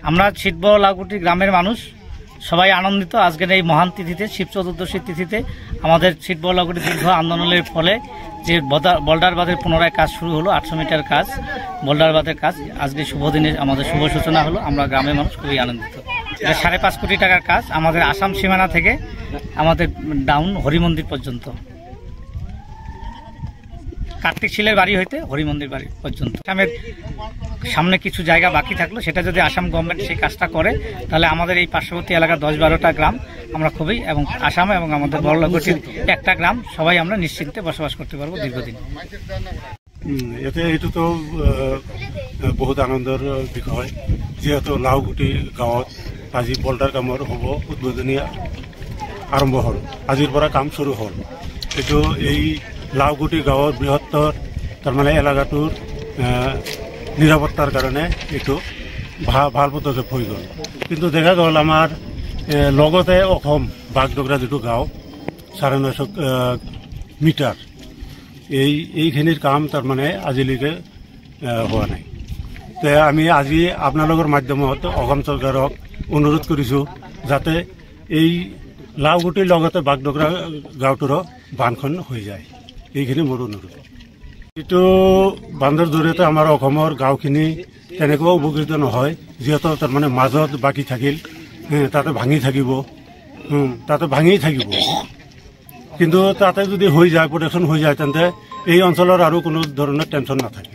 আমরা ছিটবড় লাউকুটি গ্রামের মানুষ সবাই আনন্দিত আজকের এই মহান তিথিতে, শিব চতুর্দশীর তিথিতে আমাদের ছিটবড় লাউকুটি দীর্ঘ আন্দোলনের ফলে যে বোল্ডার বাঁধের পুনরায় কাজ শুরু হলো, 800 মিটার কাজ, বোল্ডার বাঁধের কাজ আজকে শুভ দিনে আমাদের শুভ সূচনা হলো। আমরা গ্রামের মানুষ খুবই আনন্দিত। এটা 5.5 কোটি টাকার কাজ, আমাদের আসাম সীমানা থেকে আমাদের ডাউন হরিমন্দির পর্যন্ত, কার্তিক শিলের বাড়ি হইতে হরিমন্দির বাড়ি পর্যন্ত। আসামের সামনে কিছু জায়গা বাকি থাকলো, সেটা যদি আসাম গভর্নমেন্ট সেই কাজটা করে তাহলে আমাদের এই পার্শ্ববর্তী এলাকার 10-12টা গ্রাম আমরা খুবই, এবং আসাম এবং আমাদের বড় লাউকুটির একটা গ্রাম সবাই আমরা নিশ্চিন্তে বসবাস করতে পারবো দীর্ঘদিন। এইটো তো বহুত আনন্দৰ বিষয়, যিহেতু লাউকুটি গাঁৱত আজি বোল্ডাৰ কামৰ হ'ব উদ্বোধনী আৰম্ভ হ'ল, আজিৰ পৰা কাম শুৰু হ'ল। এইটো এই লাউকুটি গাঁৱৰ বৃহত্তৰ তাৰমানে এলেকাটোৰ নিৰাপত্তাৰ কাৰণে এইটো ভাল পদক্ষেপ হৈ গ'ল। কিন্তু দেখা গ'ল আমাৰ লগতে অসম বাগডোগৰা যিটো গাঁও 950 মিটাৰ, এইখিনিৰ কাম তাৰমানে আজিলৈকে হোৱা নাই। তো আমি আজি আপোনালোকৰ মাধ্যমত অসম চৰকাৰক অনুৰোধ কৰিছোঁ যাতে এই লাউকুটিৰ লগতে বাগডোগৰা গাঁওটোৰো বান্ধখন হৈ যায়, এইখিনি মোৰ অনুৰোধ। এইটো বান্ধৰ জৰিয়তে আমাৰ অসমৰ গাঁওখিনি তেনেকুৱাও উপকৃত নহয়, যিহেতু তাৰমানে মাজত বাকী থাকিল, তাতে ভাঙি থাকিব, কিন্তু তাতে যদি হৈ যায়, প্ৰটেকশ্যন হৈ যায়, তেন্তে এই অঞ্চলৰ আৰু কোনো ধৰণৰ টেনশ্যন নাথাকে।